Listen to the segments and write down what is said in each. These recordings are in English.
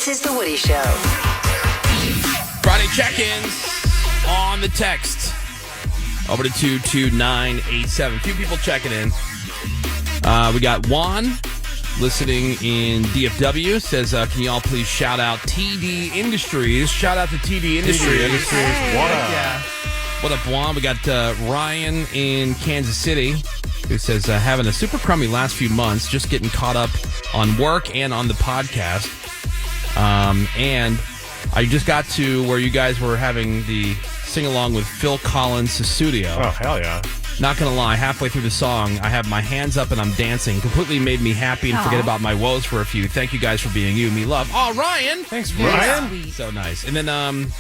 This is The Woody Show. Friday check-ins on the text. Over to 22987. A few people checking in. We got Juan listening in DFW. Says, can you all please shout out TD Industries? Shout out to TD Industries. Hey. What up? Yeah. What up, Juan? We got Ryan in Kansas City, who says, having a super crummy last few months, just getting caught up on work and on the podcast. And I just got to where you guys were having the sing-along with Phil Collins' Sussudio. Oh, hell yeah. Not going to lie, halfway through the song, I have my hands up and I'm dancing. Completely made me happy and forget about my woes for a few. Thank you guys for being you. Me love. Oh, Ryan. Thanks, Ryan. So nice. And then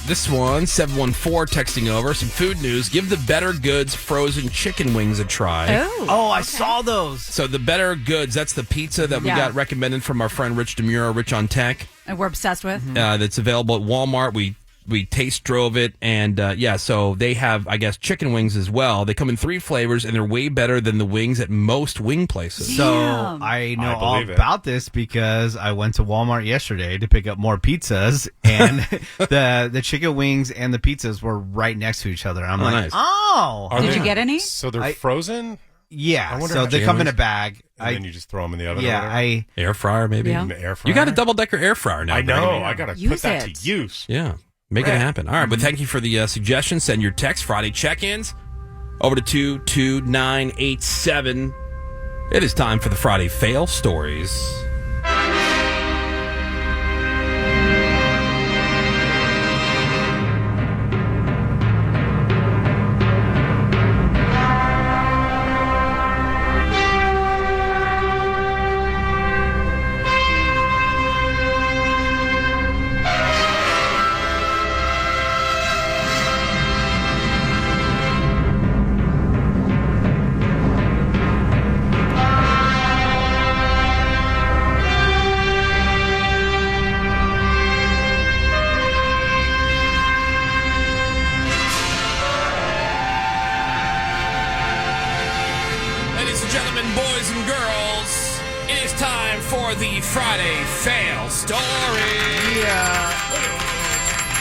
this one, 714, texting over some food news. Give the Better Goods frozen chicken wings a try. Oh, I saw those. So the Better Goods, that's the pizza that we got recommended from our friend Rich DeMuro, Rich on Tech. And we're obsessed with. That's available at Walmart. We taste drove it, and so they have, I guess, chicken wings as well. They come in 3 flavors, and they're way better than the wings at most wing places. So I know all about this because I went to Walmart yesterday to pick up more pizzas, and the chicken wings and the pizzas were right next to each other. I'm like, nice. Did you get any? So they're frozen? Yeah, so they come in a bag. And then you just throw them in the oven. Yeah, air fryer maybe. Yeah. Air fryer. You got a double-decker air fryer now. I know. Brady. I got to put that to use. Yeah. Make it happen. All right, but thank you for the suggestion. Send your text, Friday check-ins, over to 22987. It is time for the Friday Fail Stories. The Friday Fail Story. Yeah.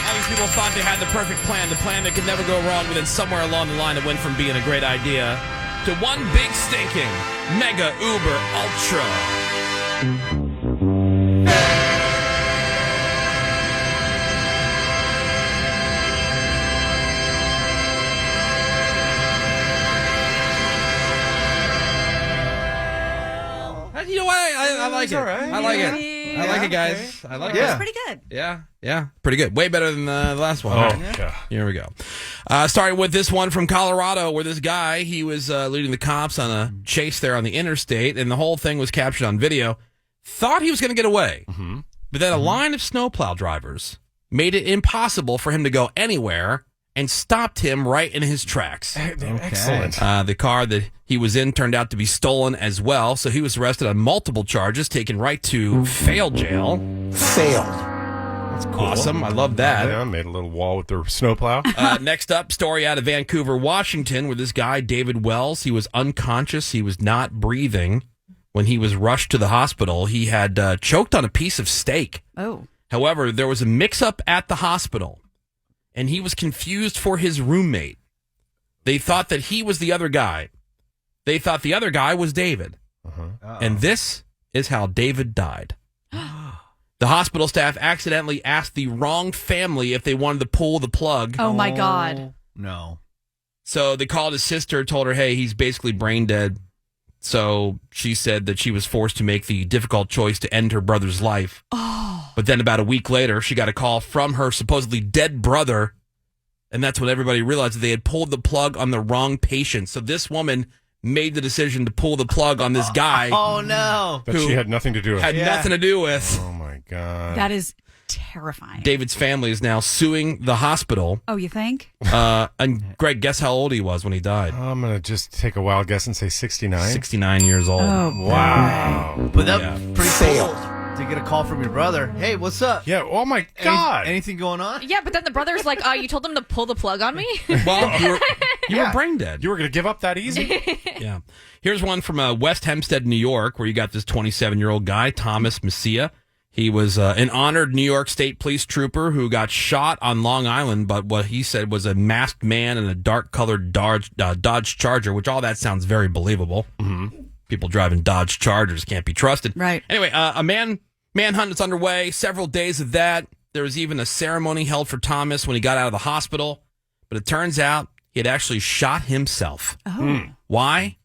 All these people thought they had the perfect plan, the plan that could never go wrong, but then somewhere along the line it went from being a great idea to one big stinking mega uber ultra. You know what? I like it. Right. I like it. I like it, guys. I like it. It's pretty good. Yeah. Pretty good. Way better than the last one. Oh, yeah. Here we go. Starting with this one from Colorado, where this guy, he was leading the cops on a chase there on the interstate, and the whole thing was captured on video. Thought he was going to get away. Mm-hmm. But then a line of snowplow drivers made it impossible for him to go anywhere and stopped him right in his tracks. Excellent. The car that he was in turned out to be stolen as well, so he was arrested on multiple charges, taken right to fail jail. Failed. That's cool. Awesome. I love that. Yeah, made a little wall with their snowplow. Next up, story out of Vancouver, Washington, where this guy, David Wells, he was unconscious. He was not breathing. When he was rushed to the hospital, he had choked on a piece of steak. Oh. However, there was a mix-up at the hospital, and he was confused for his roommate. They thought that he was the other guy. They thought the other guy was David. And this is how David died. The hospital staff accidentally asked the wrong family if they wanted to pull the plug. Oh, my God. No. So they called his sister, told her, hey, he's basically brain dead. So she said that she was forced to make the difficult choice to end her brother's life. Oh. But then about a week later, she got a call from her supposedly dead brother. And that's when everybody realized that they had pulled the plug on the wrong patient. So this woman made the decision to pull the plug on this guy. Oh, no. That she had nothing to do with. Had nothing to do with. Oh, my God. That is terrifying. David's family is now suing the hospital. Oh, you think? And Greg, guess how old he was when he died? I'm going to just take a wild guess and say 69. 69 years old. Oh, Wow. But that's pretty Failed. cool to get a call from your brother. Hey, what's up? Yeah, oh my God. Anything going on? Yeah, but then the brother's like, you told them to pull the plug on me? Well, you were brain dead. You were going to give up that easy? Yeah. Here's one from West Hempstead, New York, where you got this 27-year-old guy, Thomas Messia. He was an honored New York State police trooper who got shot on Long Island, but what he said was a masked man in a dark-colored Dodge Charger, which all that sounds very believable. Mm-hmm. People driving Dodge Chargers can't be trusted. Right. Anyway, a manhunt is underway. Several days of that. There was even a ceremony held for Thomas when he got out of the hospital. But it turns out he had actually shot himself. Oh. Why?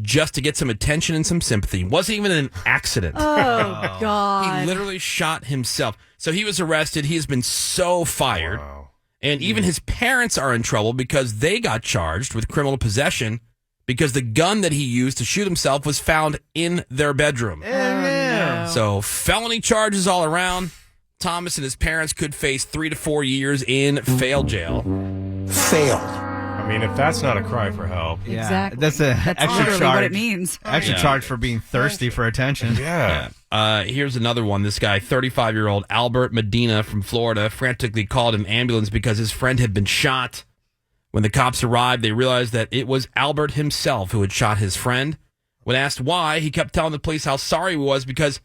Just to get some attention and some sympathy. It wasn't even an accident. Oh, God. He literally shot himself. So he was arrested. He has been so fired. Wow. And even his parents are in trouble because they got charged with criminal possession because the gun that he used to shoot himself was found in their bedroom. no. So felony charges all around. Thomas and his parents could face 3 to 4 years in fail jail. I mean, if that's not a cry for help. Yeah, Exactly. that's an That's extra literally charge. what it means. Extra charge for being thirsty for attention. Yeah. Here's another one. This guy, 35-year-old Albert Medina from Florida, frantically called an ambulance because his friend had been shot. When the cops arrived, they realized that it was Albert himself who had shot his friend. When asked why, he kept telling the police how sorry he was because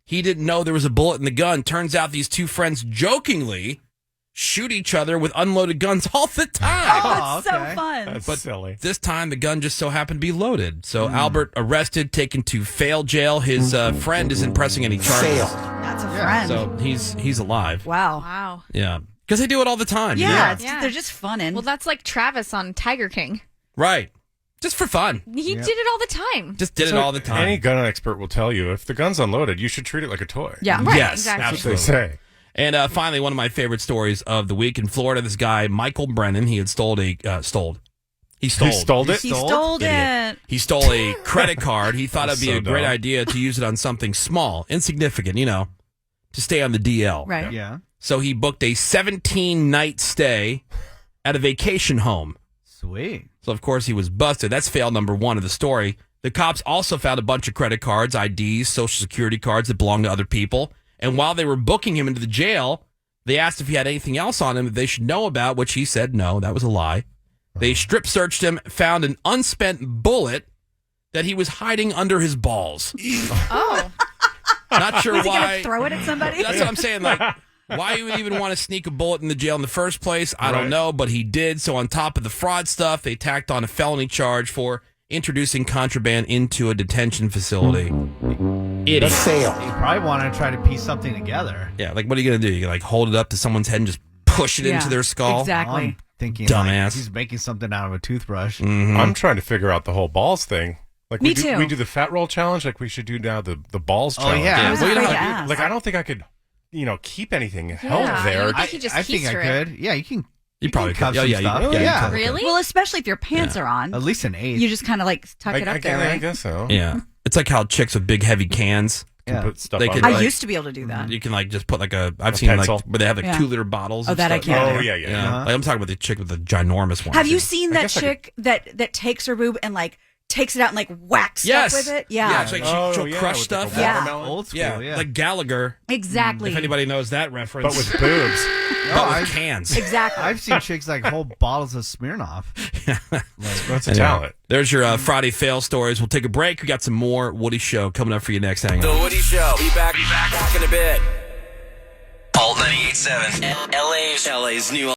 he didn't know there was a bullet in the gun. Turns out these two friends jokingly shoot each other with unloaded guns all the time. Oh, it's okay. so fun. That's silly. This time, the gun just so happened to be loaded. So Albert arrested, taken to fail jail. His friend isn't pressing any charges. That's a friend. So he's alive. Wow. Wow. Yeah. Because they do it all the time. you know? Yeah, Yeah. they're just funning. Well, that's like Travis on Tiger King. Right. Just for fun. He did it all the time. Just did it all the time. Any gun expert will tell you if the gun's unloaded, you should treat it like a toy. yeah. Right, Yes, exactly. That's what they absolutely. say. And finally, one of my favorite stories of the week in Florida. This guy, Michael Brennan, he had stole. He stole He it? stole Idiot. it. He stole a credit card. He thought it'd be so a great dumb. idea to use it on something small, insignificant, to stay on the DL. Right. Yeah. So he booked a 17-night stay at a vacation home. Sweet. So, of course, he was busted. That's fail number one of the story. The cops also found a bunch of credit cards, IDs, Social Security cards that belonged to other people. And while they were booking him into the jail, they asked if he had anything else on him that they should know about, which he said no, that was a lie. They strip searched him, found an unspent bullet that he was hiding under his balls. Oh. Not sure Was he why. going to throw it at somebody? That's what I'm saying. Like, why you would even want to sneak a bullet in the jail in the first place, I don't Right. know, but he did. So on top of the fraud stuff, they tacked on a felony charge for introducing contraband into a detention facility. Idiot. You probably want to try to piece something together. Yeah, like what are you going to do? You like hold it up to someone's head and just push it into their skull? Exactly. I'm thinking Dumbass. like, he's making something out of a toothbrush. I'm trying to figure out the whole balls thing. Like Me we do, too. We do the fat roll challenge. Like we should do now the balls Oh, challenge. yeah. I was Well, you know afraid to how- ask. Like I don't think I could, keep anything Yeah, held you there. would think he just I think I keister it. could. Yeah, you can. You probably cuff could. some Yeah, stuff. you Yeah. totally could. Really? Well, especially if your pants are on. At least an eighth. You just kind of like tuck it up there, I right? guess so. Yeah. It's like how chicks with big heavy cans, Can Yeah. put stuff They on could, there. I like- used to be able to do that. you can like just put like I've A seen pencil. like where they have like Yeah. 2-liter bottles. Oh, and that I stuff. can't Oh do. yeah. Yeah. Uh-huh. Like I'm talking about the chick with the ginormous one. Have you seen that guess I chick that takes her boob and like takes it out and like whacks Yes. stuff with it? Yeah, Yeah, it's like Oh, she'll yeah, crush with like a stuff. Yeah. watermelon. Old school. Yeah, Yeah. like Gallagher. exactly. If anybody knows that reference. But with boobs. But I- with cans. Exactly. I've seen chicks like hold bottles of Smirnoff. That's a Anyway, talent. There's your Friday fail stories. We'll take a break. We got some more Woody Show coming up for you next. Hang The on. Woody Show. Be back in a bit. Alt 98.7. LA's new